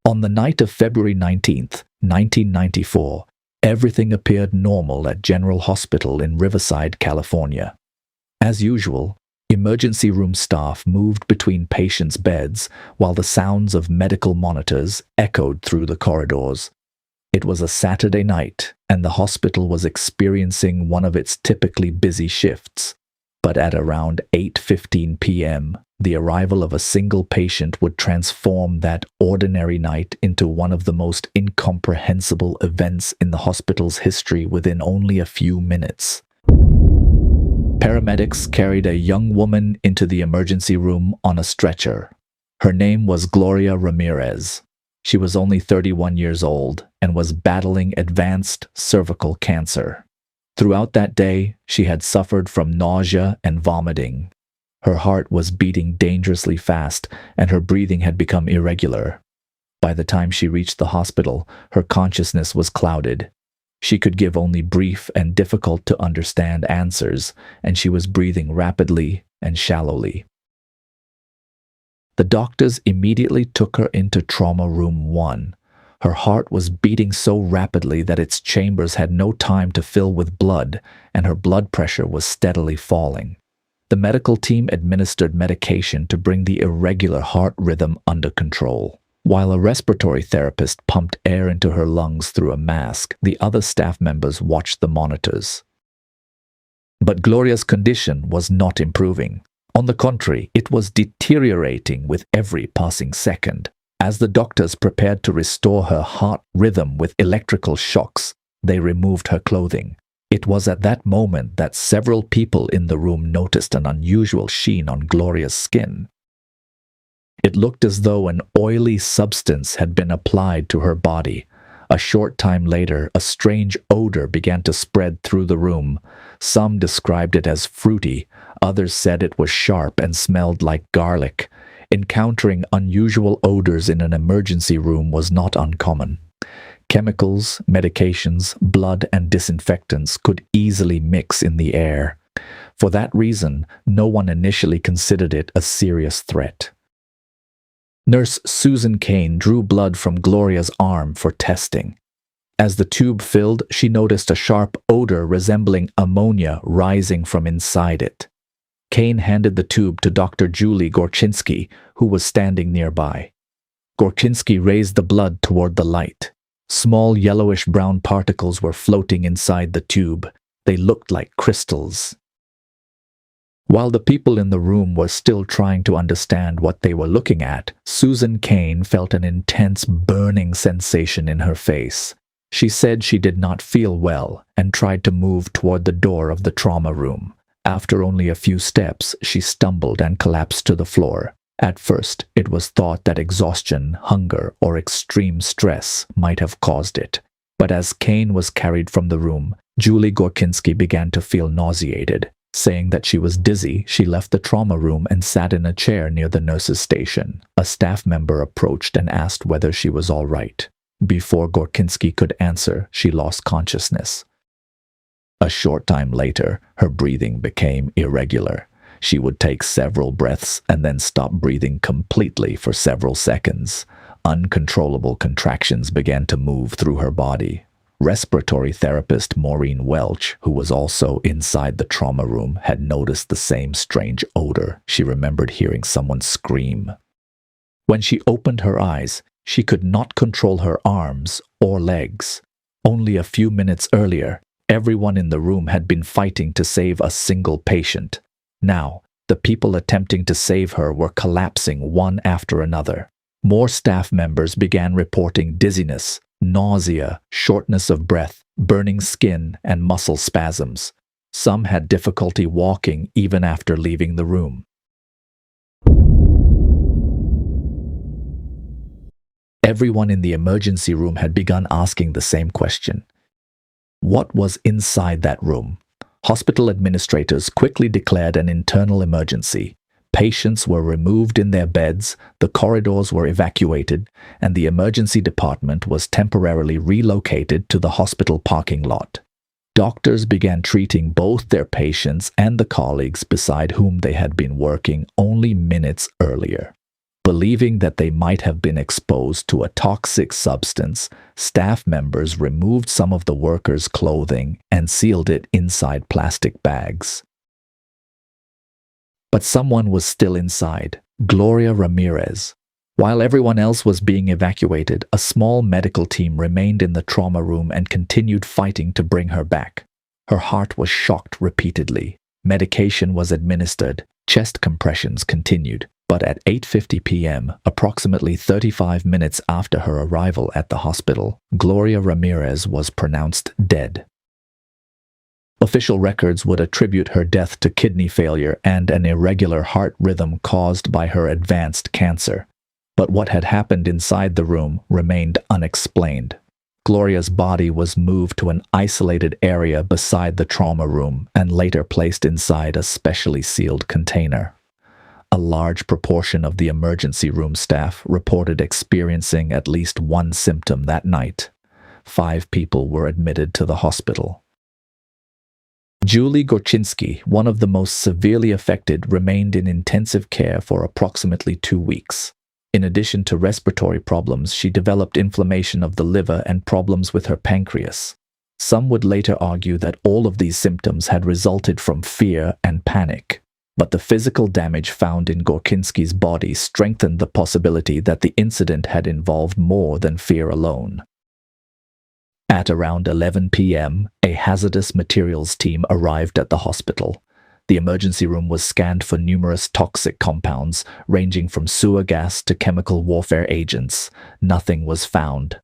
On the night of February 19th, 1994, everything appeared normal at General Hospital in Riverside, California. As usual, emergency room staff moved between patients' beds while the sounds of medical monitors echoed through the corridors. It was a Saturday night, and the hospital was experiencing one of its typically busy shifts. But at around 8:15 p.m., the arrival of a single patient would transform that ordinary night into one of the most incomprehensible events in the hospital's history within only a few minutes. Paramedics carried a young woman into the emergency room on a stretcher. Her name was Gloria Ramirez. She was only 31 years old and was battling advanced cervical cancer. Throughout that day, she had suffered from nausea and vomiting. Her heart was beating dangerously fast, and her breathing had become irregular. By the time she reached the hospital, her consciousness was clouded. She could give only brief and difficult-to-understand answers, and she was breathing rapidly and shallowly. The doctors immediately took her into Trauma Room 1. Her heart was beating so rapidly that its chambers had no time to fill with blood, and her blood pressure was steadily falling. The medical team administered medication to bring the irregular heart rhythm under control. While a respiratory therapist pumped air into her lungs through a mask, the other staff members watched the monitors. But Gloria's condition was not improving. On the contrary, it was deteriorating with every passing second. As the doctors prepared to restore her heart rhythm with electrical shocks, they removed her clothing. It was at that moment that several people in the room noticed an unusual sheen on Gloria's skin. It looked as though an oily substance had been applied to her body. A short time later, a strange odor began to spread through the room. Some described it as fruity, others said it was sharp and smelled like garlic. Encountering unusual odors in an emergency room was not uncommon. Chemicals, medications, blood, and disinfectants could easily mix in the air. For that reason, no one initially considered it a serious threat. Nurse Susan Kane drew blood from Gloria's arm for testing. As the tube filled, she noticed a sharp odor resembling ammonia rising from inside it. Kane handed the tube to Dr. Julie Gorczynski, who was standing nearby. Gorczynski raised the blood toward the light. Small yellowish-brown particles were floating inside the tube. They looked like crystals. While the people in the room were still trying to understand what they were looking at, Susan Kane felt an intense burning sensation in her face. She said she did not feel well and tried to move toward the door of the trauma room. After only a few steps, she stumbled and collapsed to the floor. At first, it was thought that exhaustion, hunger, or extreme stress might have caused it. But as Kane was carried from the room, Julie Gorczynski began to feel nauseated. Saying that she was dizzy, she left the trauma room and sat in a chair near the nurse's station. A staff member approached and asked whether she was all right. Before Gorczynski could answer, she lost consciousness. A short time later, her breathing became irregular. She would take several breaths and then stop breathing completely for several seconds. Uncontrollable contractions began to move through her body. Respiratory therapist Maureen Welch, who was also inside the trauma room, had noticed the same strange odor. She remembered hearing someone scream. When she opened her eyes, she could not control her arms or legs. Only a few minutes earlier, everyone in the room had been fighting to save a single patient. Now, the people attempting to save her were collapsing one after another. More staff members began reporting dizziness, nausea, shortness of breath, burning skin, and muscle spasms. Some had difficulty walking even after leaving the room. Everyone in the emergency room had begun asking the same question. What was inside that room? Hospital administrators quickly declared an internal emergency. Patients were removed in their beds, the corridors were evacuated, and the emergency department was temporarily relocated to the hospital parking lot. Doctors began treating both their patients and the colleagues beside whom they had been working only minutes earlier. Believing that they might have been exposed to a toxic substance, staff members removed some of the workers' clothing and sealed it inside plastic bags. But someone was still inside, Gloria Ramirez. While everyone else was being evacuated, a small medical team remained in the trauma room and continued fighting to bring her back. Her heart was shocked repeatedly. Medication was administered. Chest compressions continued. But at 8:50 p.m., approximately 35 minutes after her arrival at the hospital, Gloria Ramirez was pronounced dead. Official records would attribute her death to kidney failure and an irregular heart rhythm caused by her advanced cancer. But what had happened inside the room remained unexplained. Gloria's body was moved to an isolated area beside the trauma room and later placed inside a specially sealed container. A large proportion of the emergency room staff reported experiencing at least one symptom that night. 5 people were admitted to the hospital. Julie Gorczynski, one of the most severely affected, remained in intensive care for approximately 2 weeks. In addition to respiratory problems, she developed inflammation of the liver and problems with her pancreas. Some would later argue that all of these symptoms had resulted from fear and panic. But the physical damage found in Gorczynski's body strengthened the possibility that the incident had involved more than fear alone. At around 11 p.m., a hazardous materials team arrived at the hospital. The emergency room was scanned for numerous toxic compounds, ranging from sewer gas to chemical warfare agents. Nothing was found.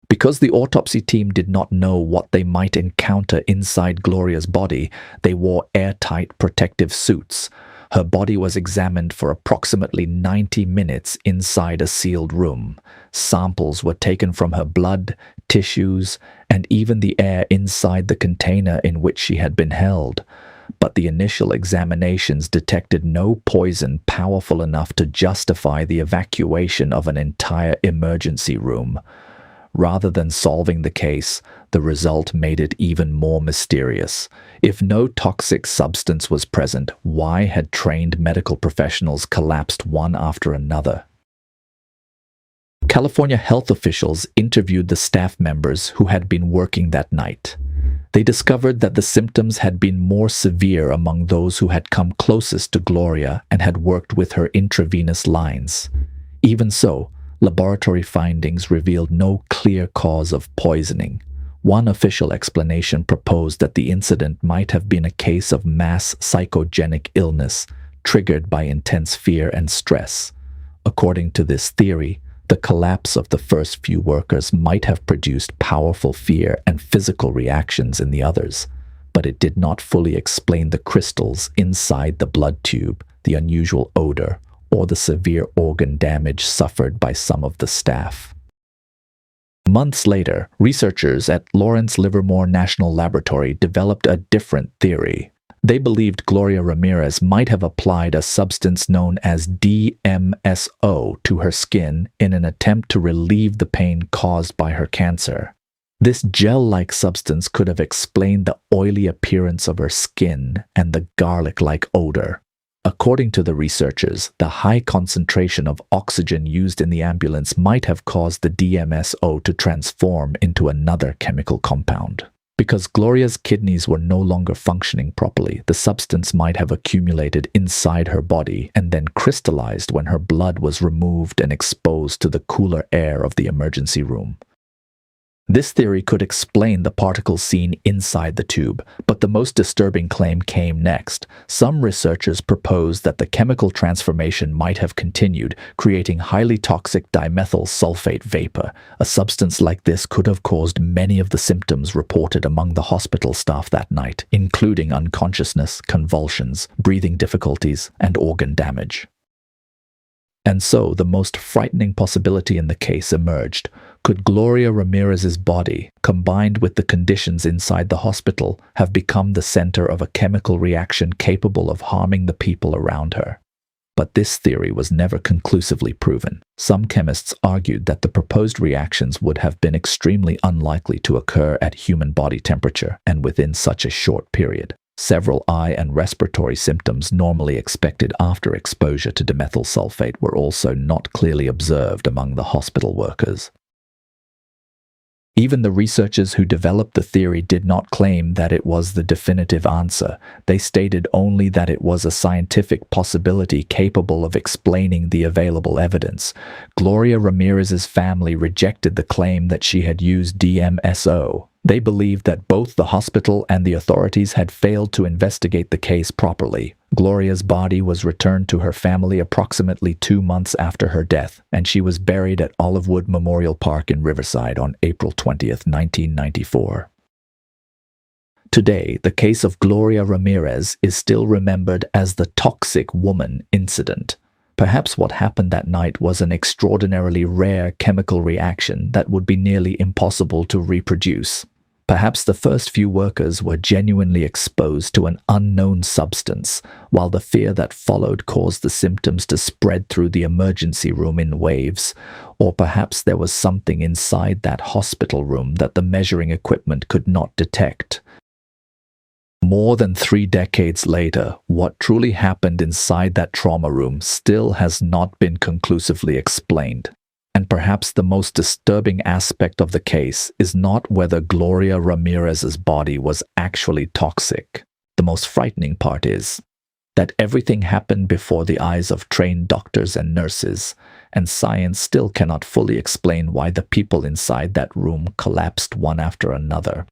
Because the autopsy team did not know what they might encounter inside Gloria's body, they wore airtight protective suits. Her body was examined for approximately 90 minutes inside a sealed room. Samples were taken from her blood, tissues, and even the air inside the container in which she had been held. But the initial examinations detected no poison powerful enough to justify the evacuation of an entire emergency room. Rather than solving the case, the result made it even more mysterious. If no toxic substance was present, why had trained medical professionals collapsed one after another? California health officials interviewed the staff members who had been working that night. They discovered that the symptoms had been more severe among those who had come closest to Gloria and had worked with her intravenous lines. Even so, laboratory findings revealed no clear cause of poisoning. One official explanation proposed that the incident might have been a case of mass psychogenic illness triggered by intense fear and stress. According to this theory, the collapse of the first few workers might have produced powerful fear and physical reactions in the others, but it did not fully explain the crystals inside the blood tube, the unusual odor, or the severe organ damage suffered by some of the staff. Months later, researchers at Lawrence Livermore National Laboratory developed a different theory. They believed Gloria Ramirez might have applied a substance known as DMSO to her skin in an attempt to relieve the pain caused by her cancer. This gel-like substance could have explained the oily appearance of her skin and the garlic-like odor. According to the researchers, the high concentration of oxygen used in the ambulance might have caused the DMSO to transform into another chemical compound. Because Gloria's kidneys were no longer functioning properly, the substance might have accumulated inside her body and then crystallized when her blood was removed and exposed to the cooler air of the emergency room. This theory could explain the particles seen inside the tube, but the most disturbing claim came next. Some researchers proposed that the chemical transformation might have continued, creating highly toxic dimethyl sulfate vapor. A substance like this could have caused many of the symptoms reported among the hospital staff that night, including unconsciousness, convulsions, breathing difficulties, and organ damage. And so the most frightening possibility in the case emerged. Could Gloria Ramirez's body, combined with the conditions inside the hospital, have become the center of a chemical reaction capable of harming the people around her? But this theory was never conclusively proven. Some chemists argued that the proposed reactions would have been extremely unlikely to occur at human body temperature and within such a short period. Several eye and respiratory symptoms normally expected after exposure to dimethyl sulfate were also not clearly observed among the hospital workers. Even the researchers who developed the theory did not claim that it was the definitive answer. They stated only that it was a scientific possibility capable of explaining the available evidence. Gloria Ramirez's family rejected the claim that she had used DMSO. They believed that both the hospital and the authorities had failed to investigate the case properly. Gloria's body was returned to her family approximately 2 months after her death, and she was buried at Olivewood Memorial Park in Riverside on April 20th, 1994. Today, the case of Gloria Ramirez is still remembered as the toxic woman incident. Perhaps what happened that night was an extraordinarily rare chemical reaction that would be nearly impossible to reproduce. Perhaps the first few workers were genuinely exposed to an unknown substance, while the fear that followed caused the symptoms to spread through the emergency room in waves. Or perhaps there was something inside that hospital room that the measuring equipment could not detect. More than 3 decades later, what truly happened inside that trauma room still has not been conclusively explained. And perhaps the most disturbing aspect of the case is not whether Gloria Ramirez's body was actually toxic. The most frightening part is that everything happened before the eyes of trained doctors and nurses, and science still cannot fully explain why the people inside that room collapsed one after another.